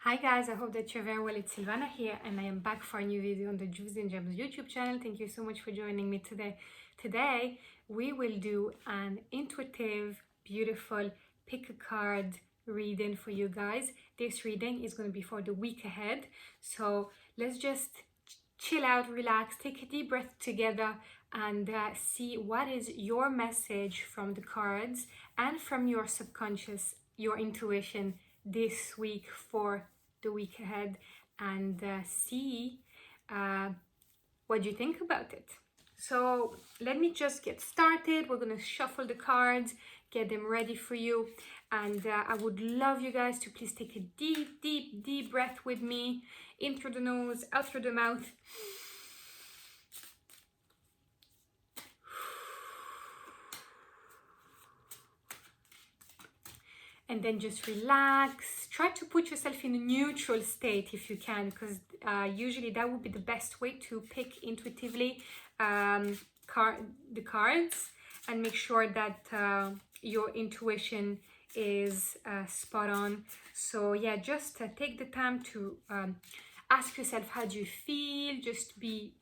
Hi guys, I hope that you're very well. It's Sylvana here and I am back for a new video on the Jewels and Gems YouTube channel. Thank you so much for joining me today. Today we will do an intuitive, beautiful pick a card reading for you guys. This reading is going to be for the week ahead. So let's just chill out, relax, take a deep breath together and see what is your message from the cards and from your subconscious, your intuition this week for the week ahead, and see what you think about it. So let me just get started. We're gonna shuffle the cards, get them ready for you, and I would love you guys to please take a deep breath with me, in through the nose, out through the mouth. And then just relax. Try to put yourself in a neutral state if you can, because usually that would be the best way to pick intuitively the cards, and make sure that your intuition is spot on. So yeah, just take the time to ask yourself, how do you feel? Just be,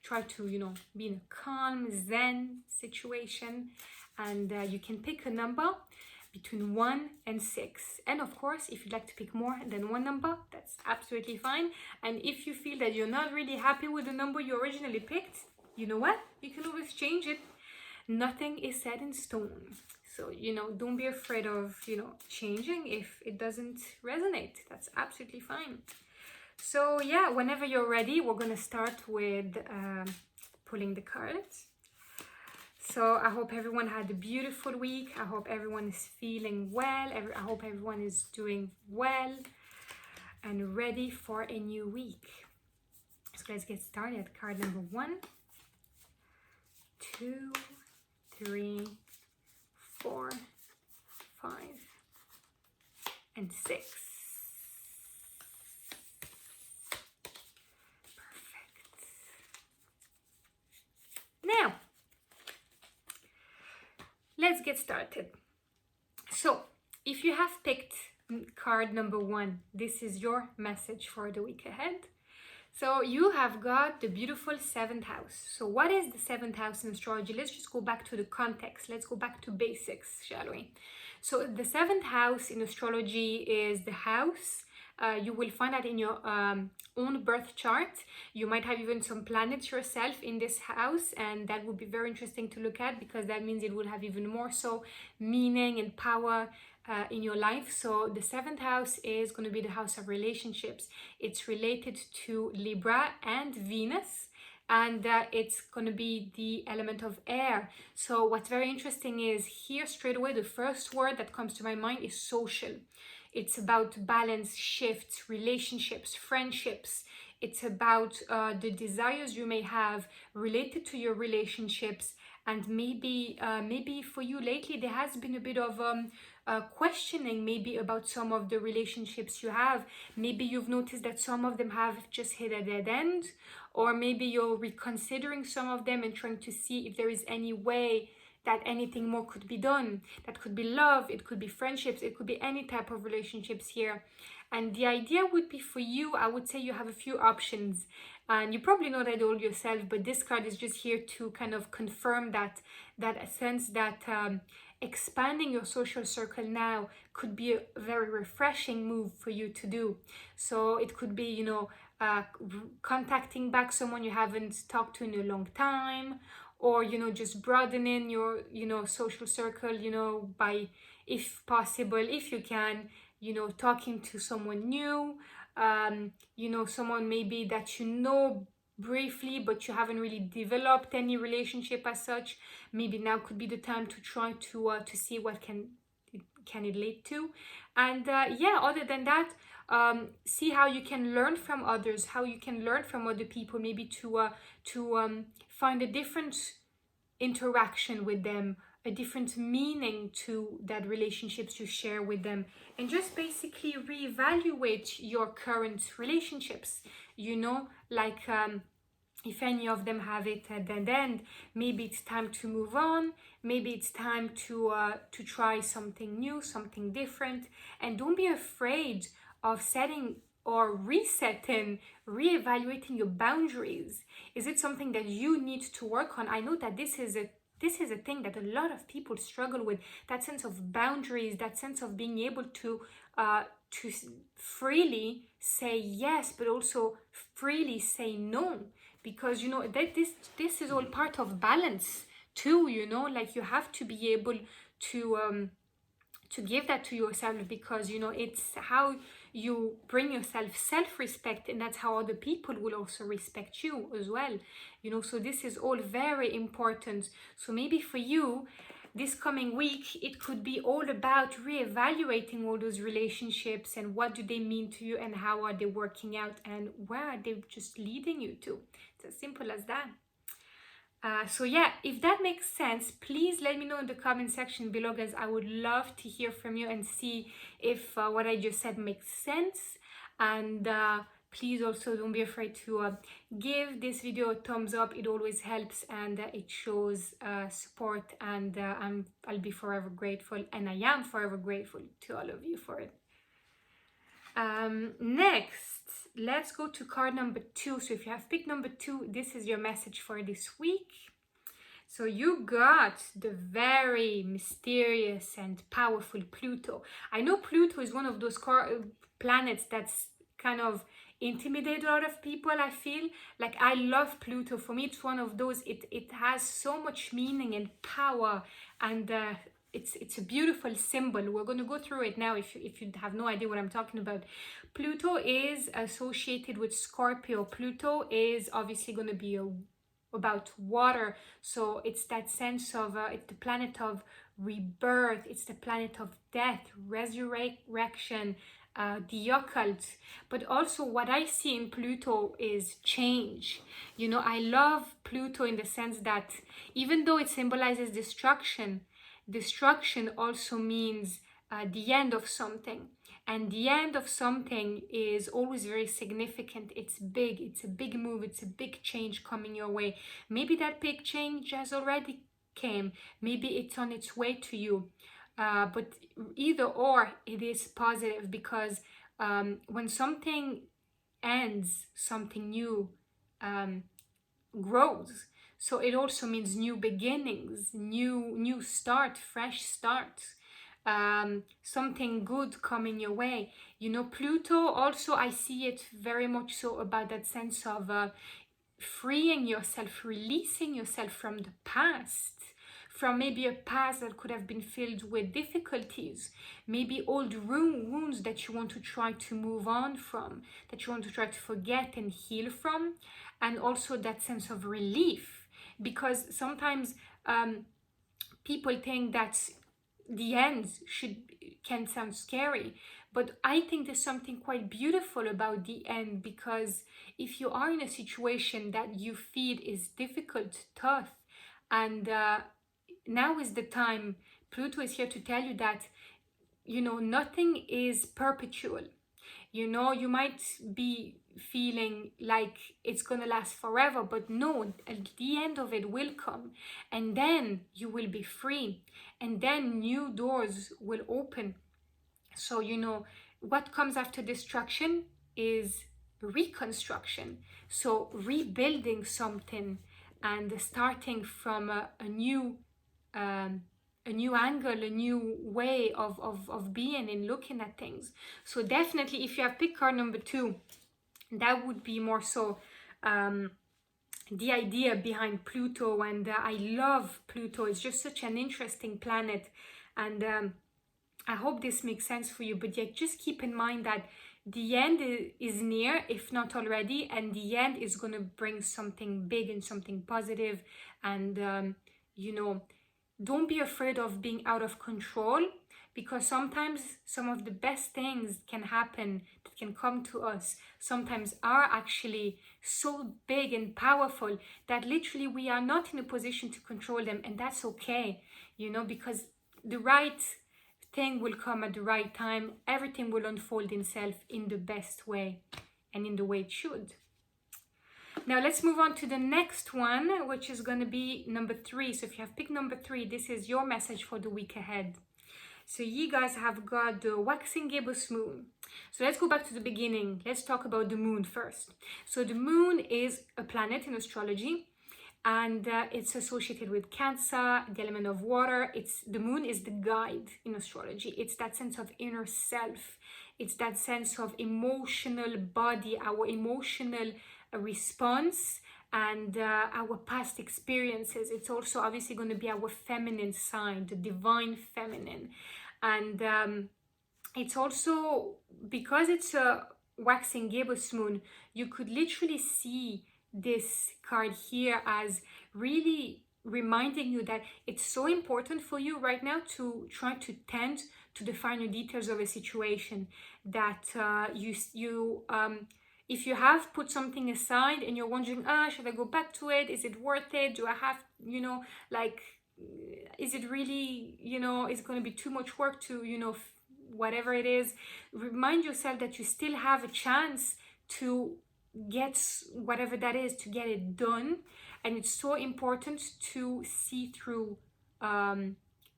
try to, be in a calm, zen situation, and you can pick a number between 1 and 6, and of course if you'd like to pick more than one number, that's absolutely fine. And if you feel that you're not really happy with the number you originally picked, you know what, you can always change it. Nothing is set in stone, so don't be afraid of changing if it doesn't resonate. That's absolutely fine. So yeah, whenever you're ready, we're gonna start with pulling the cards. So I hope everyone had a beautiful week. I hope everyone is feeling well. I hope everyone is doing well and ready for a new week. So let's get started. Card number 1, 2, 3, 4, 5, and 6. Perfect. Now, let's get started. So if you have picked card number 1, this is your message for the week ahead. So you have got the beautiful 7th house. So what is the 7th house in astrology? Let's just go back to the context. Let's go back to basics, shall we? So the 7th house in astrology is the house. You will find that in your own birth chart. You might have even some planets yourself in this house, and that would be very interesting to look at, because that means it will have even more so meaning and power in your life. So the 7th house is going to be the house of relationships. It's related to Libra and Venus, and it's going to be the element of air. So what's very interesting is here straight away, the first word that comes to my mind is social. It's about balance, shifts, relationships, friendships. It's about the desires you may have related to your relationships. And maybe for you lately, there has been a bit of questioning maybe about some of the relationships you have. Maybe you've noticed that some of them have just hit a dead end, or maybe you're reconsidering some of them and trying to see if there is any way that anything more could be done. That could be love, it could be friendships, it could be any type of relationships here. And the idea would be for you, I would say you have a few options, and you probably know that all yourself, but this card is just here to kind of confirm that sense that expanding your social circle now could be a very refreshing move for you to do. So it could be, contacting back someone you haven't talked to in a long time, or just broadening your social circle, by, if possible, if you can, talking to someone new, someone maybe that briefly, but you haven't really developed any relationship as such. Maybe now could be the time to try to see what can it lead to. And yeah, other than that, see how you can learn from others, how you can learn from other people, maybe to find a different interaction with them, a different meaning to that relationships you share with them, and just basically reevaluate your current relationships, like if any of them have it at the end, maybe it's time to move on, maybe it's time to try something new, something different. And don't be afraid of setting or resetting, reevaluating your boundaries? Is it something that you need to work on? I know that this is a thing that a lot of people struggle with, that sense of boundaries, that sense of being able to freely say yes, but also freely say no, because you know that this is all part of balance too, you know, like you have to be able to give that to yourself, because you know it's how you bring yourself self-respect, and that's how other people will also respect you as well, you know. So this is all very important. So maybe for you this coming week, it could be all about reevaluating all those relationships and what do they mean to you, and how are they working out, and where are they just leading you to. It's as simple as that. So yeah, if that makes sense, please let me know in the comment section below, guys. I would love to hear from you and see if what I just said makes sense. And please also don't be afraid to give this video a thumbs up. It always helps, and it shows support, and I'll be forever grateful, and I am forever grateful to all of you for it. Next, let's go to card number 2. So if you have picked number 2, this is your message for this week. So you got the very mysterious and powerful Pluto. I know Pluto is one of those planets that's kind of intimidate a lot of people. I feel like I love Pluto. For me, it's one of those, it has so much meaning and power, and it's a beautiful symbol. We're going to go through it now if you have no idea what I'm talking about. Pluto is associated with Scorpio. Pluto is obviously going to be about water, so it's that sense of it's the planet of rebirth, it's the planet of death, resurrection, the occult. But also what I see in Pluto is change. You know, I love Pluto in the sense that even though it symbolizes destruction also means the end of something. And the end of something is always very significant. It's big, it's a big move, it's a big change coming your way. Maybe that big change has already came, maybe it's on its way to you. But either or, it is positive, because when something ends, something new grows. So it also means new beginnings, new start, fresh start, something good coming your way. You know, Pluto also, I see it very much so about that sense of freeing yourself, releasing yourself from the past, from maybe a past that could have been filled with difficulties, maybe old wounds that you want to try to move on from, that you want to try to forget and heal from, and also that sense of relief, because sometimes people think that the end can sound scary, but I think there's something quite beautiful about the end, because if you are in a situation that you feel is difficult, tough, and now is the time. Pluto is here to tell you that, you know, nothing is perpetual. You know, you might be feeling like it's gonna last forever, but no, at the end of it will come, and then you will be free, and then new doors will open. So, you know, what comes after destruction is reconstruction. So rebuilding something and starting from a new angle, a new way of being and looking at things. So definitely, if you have picked card number 2, that would be more so the idea behind Pluto. And I love Pluto. It's just such an interesting planet, and I hope this makes sense for you. But yeah, just keep in mind that the end is near, if not already, and the end is going to bring something big and something positive. And you know, don't be afraid of being out of control, because sometimes some of the best things can happen, that can come to us, sometimes are actually so big and powerful that literally we are not in a position to control them. And that's okay, you know, because the right thing will come at the right time. Everything will unfold itself in the best way and in the way it should. Now let's move on to the next one, which is going to be number 3. So if you have picked number 3, this is your message for the week ahead. So you guys have got the waxing gibbous moon. So let's go back to the beginning. Let's talk about the moon first. So the moon is a planet in astrology, and it's associated with Cancer, the element of water. The moon is the guide in astrology. It's that sense of inner self. It's that sense of emotional body, our emotional response, and our past experiences. It's also obviously going to be our feminine side, the divine feminine. And it's also, because it's a waxing gibbous moon, you could literally see this card here as really reminding you that it's so important for you right now to try to tend to the finer details of a situation, that if you have put something aside and you're wondering, should I go back to it? Is it worth it? Do I have, like, is it really, is it going to be too much work to, whatever it is? Remind yourself that you still have a chance to get whatever that is, to get it done. And it's so important to see through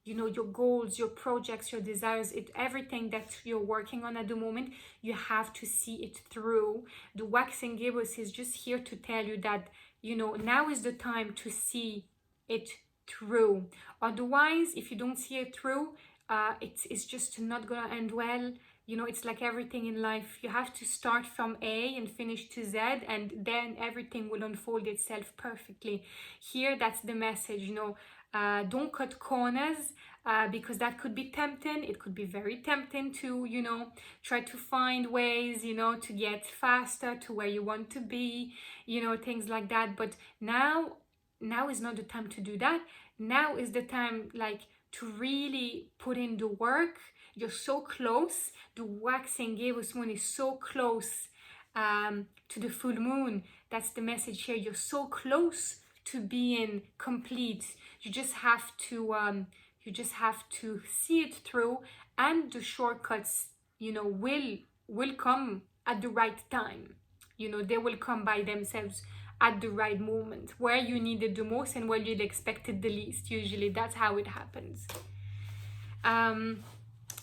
your goals, your projects, your desires, everything that you're working on at the moment. You have to see it through. The waxing gibbous is just here to tell you that now is the time to see it through. Otherwise, if you don't see it through, it's just not gonna end well. It's like everything in life. You have to start from A and finish to Z, and then everything will unfold itself perfectly. Here, that's the message. Don't cut corners, because that could be tempting. It could be very tempting to try to find ways to get faster to where you want to be, things like that. But now is not the time to do that. Now is the time, like, to really put in the work. You're so close. The waxing gibbous moon is so close to the full moon. That's the message here. You're so close to being complete. You just have to see it through, and the shortcuts will come at the right time. They will come by themselves at the right moment, where you need it the most and where you'd expect it the least. Usually that's how it happens.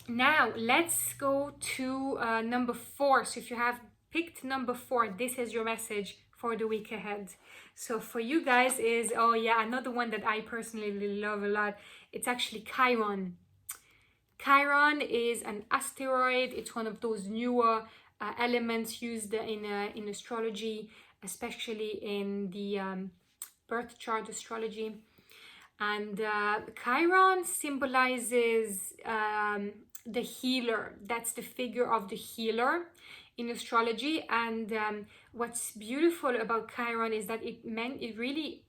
Now let's go to number 4. So if you have picked number 4, this is your message for the week ahead. So for you guys is, another one that I personally love a lot. It's actually Chiron. Chiron is an asteroid. It's one of those newer elements used in astrology, especially in the birth chart astrology. And Chiron symbolizes the healer. That's the figure of the healer in astrology. And what's beautiful about Chiron is that it really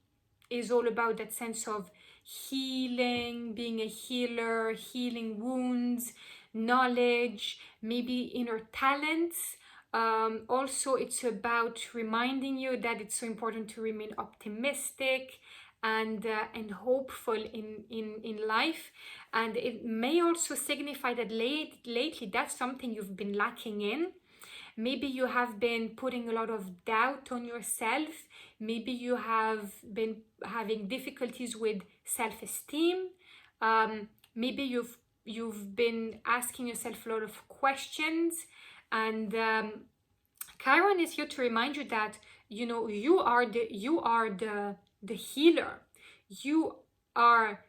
is all about that sense of healing, being a healer, healing wounds, knowledge, maybe inner talents. Also, it's about reminding you that it's so important to remain optimistic and hopeful in life. And it may also signify that lately that's something you've been lacking in. Maybe you have been putting a lot of doubt on yourself. Maybe you have been having difficulties with self-esteem. Maybe you've been asking yourself a lot of questions. And Chiron is here to remind you that you are the healer. You are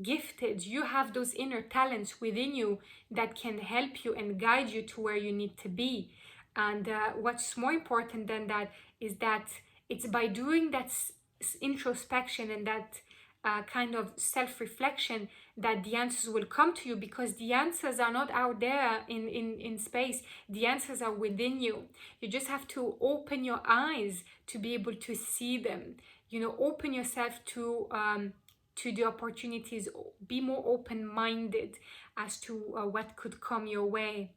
gifted. You have those inner talents within you that can help you and guide you to where you need to be. And what's more important than that is that it's by doing that introspection and that kind of self-reflection that the answers will come to you, because the answers are not out there in space. The answers are within you. You just have to open your eyes to be able to see them. Open yourself to the opportunities. Be more open-minded as to what could come your way.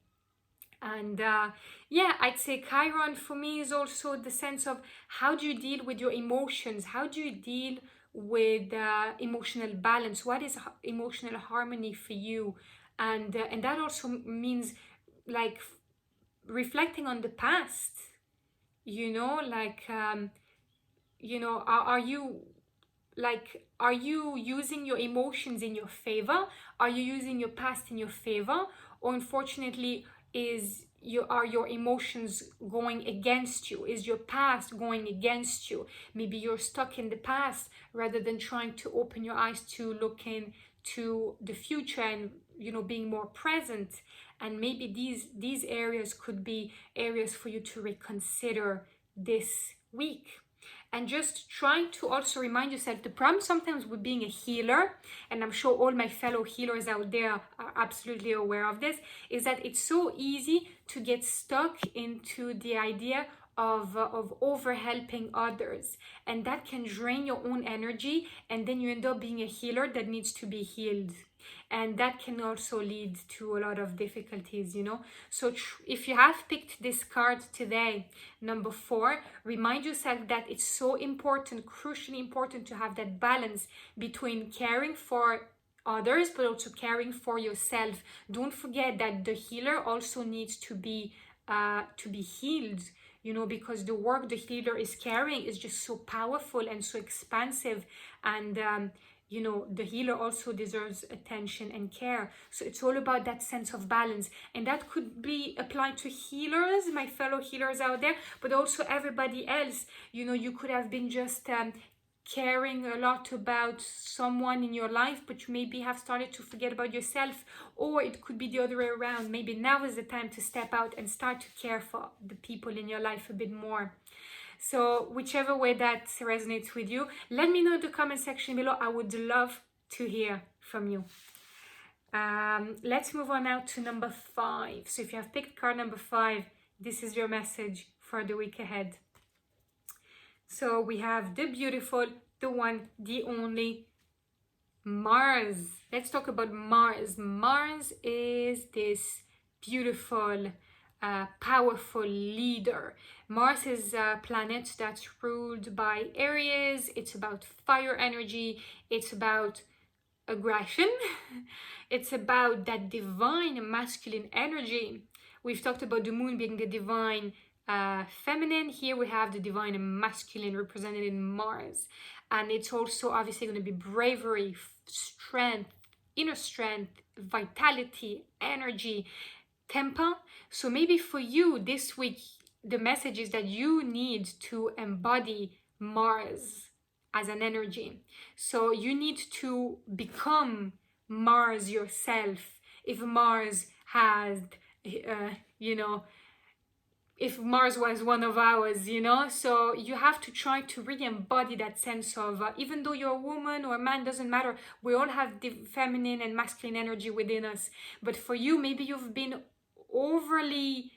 And I'd say Chiron for me is also the sense of, how do you deal with your emotions? How do you deal with emotional balance? What is emotional harmony for you? And that also means, like, reflecting on the past. Are you using your emotions in your favor? Are you using your past in your favor? Or unfortunately, Is are your emotions going against you? Is your past going against you? Maybe you're stuck in the past rather than trying to open your eyes to look into the future and, you know, being more present. And maybe these areas could be areas for you to reconsider this week. And just trying to also remind yourself, the problem sometimes with being a healer, and I'm sure all my fellow healers out there are absolutely aware of this, is that it's so easy to get stuck into the idea of over helping others, and that can drain your own energy, and then you end up being a healer that needs to be healed, and that can also lead to a lot of difficulties, you know. So if you have picked this card today, number 4, remind yourself that it's so important, crucially important, to have that balance between caring for others but also caring for yourself. Don't forget that the healer also needs to be healed, you know, because the work the healer is carrying is just so powerful and so expansive, and you know, the healer also deserves attention and care. So it's all about that sense of balance, and that could be applied to healers, my fellow healers out there, but also everybody else. You know, you could have been just caring a lot about someone in your life, but you maybe have started to forget about yourself, or it could be the other way around. Maybe now is the time to step out and start to care for the people in your life a bit more. So whichever way that resonates with you, let me know in the comment section below. I would love to hear from you. Let's move on now to number 5. So if you have picked card number 5, this is your message for the week ahead. So we have the beautiful, the one, the only, Mars. Let's talk about Mars. Mars is this beautiful, powerful leader. Mars is a planet that's ruled by Aries. It's about fire energy. It's about aggression. It's about that divine masculine energy. We've talked about the moon being the divine feminine. Here we have the divine masculine represented in Mars, and it's also obviously going to be bravery, strength, inner strength, vitality, energy, temper. So maybe for you this week, the message is that you need to embody Mars as an energy. So you need to become Mars yourself. If Mars has you know, if Mars was one of ours, you know. So you have to try to really embody that sense of, even though you're a woman or a man, doesn't matter, we all have the feminine and masculine energy within us. But for you, maybe you've been overly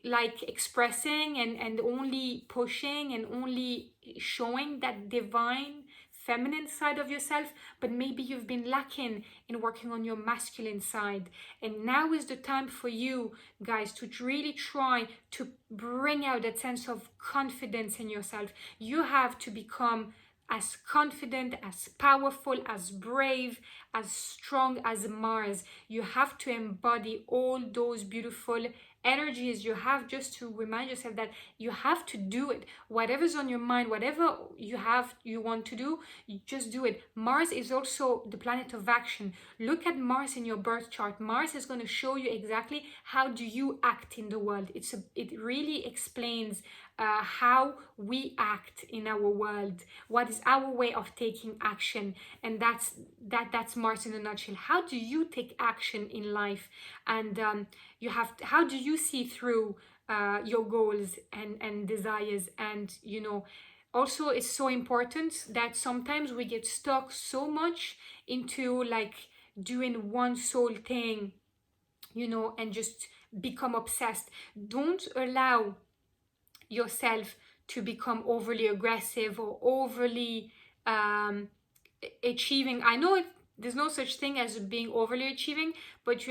like expressing and only pushing and only showing that divine feminine side of yourself, but maybe you've been lacking in working on your masculine side. And now is the time for you guys to really try to bring out that sense of confidence in yourself. You have to become as confident, as powerful, as brave, as strong as Mars. You have to embody all those beautiful energies. You have just to remind yourself that you have to do it. Whatever's on your mind, whatever you want to do, you just do it. Mars is also the planet of action. Look at Mars in your birth chart. Mars is going to show you exactly how do you act in the world. It really explains how we act in our world, what is our way of taking action, and that's Mars in a nutshell. How do you take action in life, and how do you see through your goals and desires? And you know, also it's so important that sometimes we get stuck so much into like doing one sole thing, you know, and just become obsessed. Don't allow yourself to become overly aggressive or overly achieving. I know there's no such thing as being overly achieving, but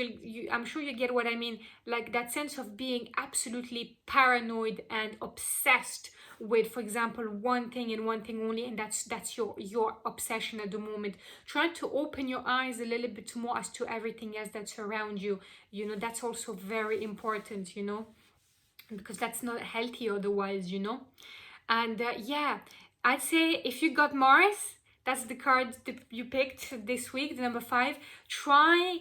I'm sure you get what I mean. Like that sense of being absolutely paranoid and obsessed with, for example, one thing and one thing only, and that's your obsession at the moment. Try to open your eyes a little bit more as to everything else that's around you. You know, that's also very important, you know, because that's not healthy otherwise, you know. And yeah, I'd say if you got Mars, that's the card that you picked this week, the number 5. Try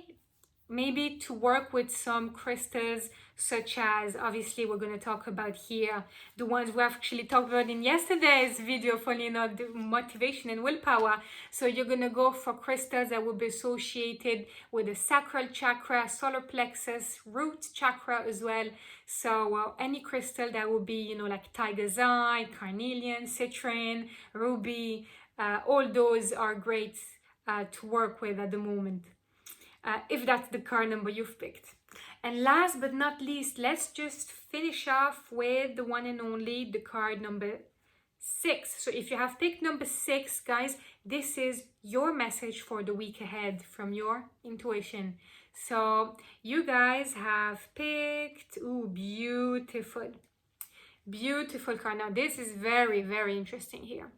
maybe to work with some crystals, such as, obviously we're going to talk about here the ones we actually talked about in yesterday's video, funny enough, the motivation and willpower. So you're going to go for crystals that will be associated with the sacral chakra, solar plexus, root chakra as well. So any crystal that will be, you know, like tiger's eye, carnelian, citrine, ruby, all those are great to work with at the moment, if that's the card number you've picked. And last but not least, let's just finish off with the one and only, the card number 6. So if you have picked number 6, guys, this is your message for the week ahead from your intuition. So you guys have picked, ooh, beautiful card. Now this is very, very interesting here.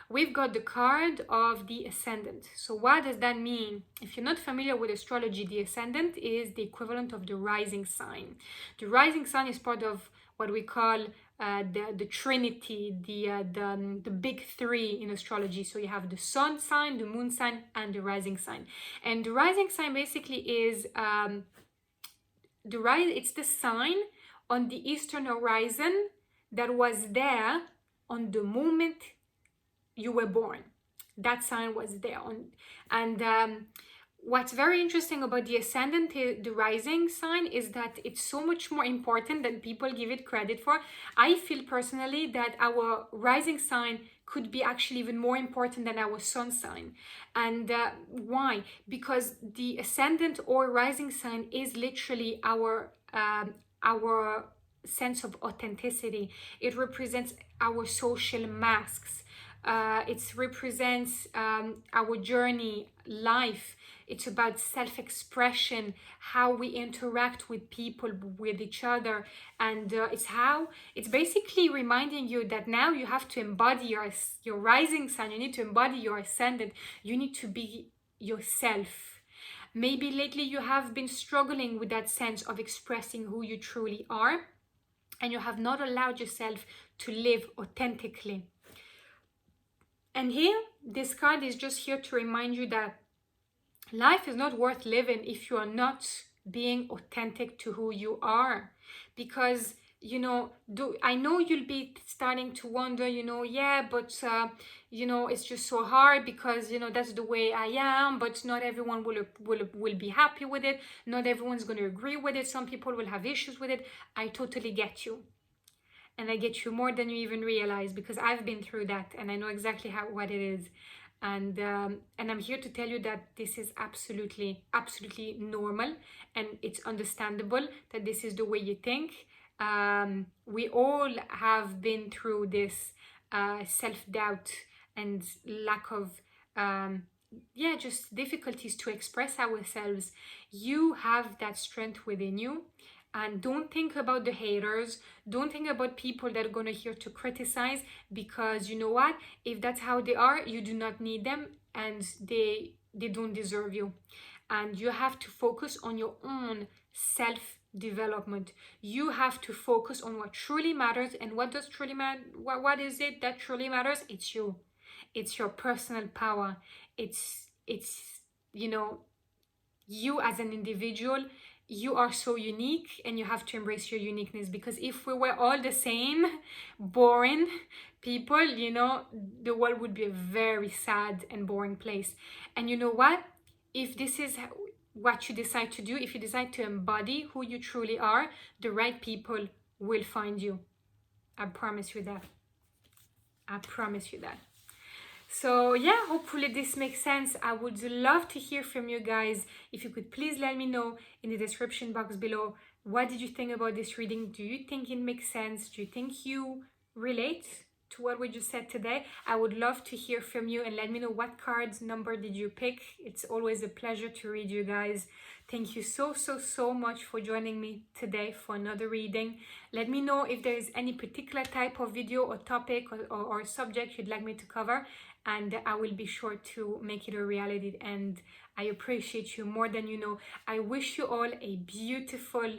We've got the card of the ascendant. So what does that mean? If you're not familiar with astrology, the ascendant is the equivalent of the rising sign. The rising sign is part of what we call the trinity, the big 3 in astrology. So you have the sun sign, the moon sign, and the rising sign. And the rising sign basically is it's the sign on the eastern horizon that was there on the moment you were born. That sign was there on. And what's very interesting about the ascendant, the rising sign, is that it's so much more important than people give it credit for. I feel personally that our rising sign could be actually even more important than our sun sign. And why? Because the ascendant or rising sign is literally our sense of authenticity. It represents our social masks. It represents our journey, life. It's about self-expression, how we interact with people, with each other. And it's basically reminding you that now you have to embody your rising sign. You need to embody your ascendant. You need to be yourself. Maybe lately you have been struggling with that sense of expressing who you truly are, and you have not allowed yourself to live authentically. And here, this card is just here to remind you that life is not worth living if you are not being authentic to who you are. Because, you know, I know you'll be starting to wonder, you know, yeah, but, you know, it's just so hard because, you know, that's the way I am, but not everyone will be happy with it. Not everyone's going to agree with it. Some people will have issues with it. I totally get you. And I get you more than you even realize, because I've been through that and I know exactly what it is. And I'm here to tell you that this is absolutely normal, and it's understandable that this is the way you think. We all have been through this self-doubt and lack of just difficulties to express ourselves. You have that strength within you. And don't think about the haters. Don't think about people that are going to here to criticize, because you know what? If that's how they are, you do not need them, and they don't deserve you. And you have to focus on your own self-development. You have to focus on what truly matters. And what does truly matter? What is it that truly matters? It's you. It's your personal power. It's you know, you as an individual. You are so unique, and you have to embrace your uniqueness, because if we were all the same, boring people, you know, the world would be a very sad and boring place. And you know what? If this is what you decide to do, if you decide to embody who you truly are, the right people will find you. I promise you that. I promise you that. So yeah, hopefully this makes sense. I would love to hear from you guys. If you could please let me know in the description box below, what did you think about this reading? Do you think it makes sense? Do you think you relate to what we just said today? I would love to hear from you, and let me know what cards number did you pick. It's always a pleasure to read you guys. Thank you so much for joining me today for another reading. Let me know if there is any particular type of video or topic or subject you'd like me to cover, and I will be sure to make it a reality. And I appreciate you more than you know. I wish you all a beautiful,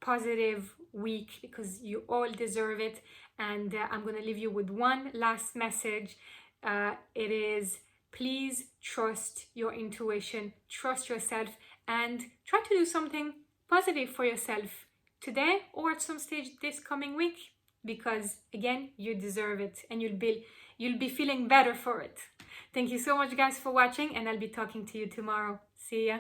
positive week, because you all deserve it. And I'm going to leave you with one last message. It is, please trust your intuition, trust yourself, and try to do something positive for yourself today or at some stage this coming week, because again, you deserve it and you'll be feeling better for it. Thank you so much guys for watching, and I'll be talking to you tomorrow. See ya.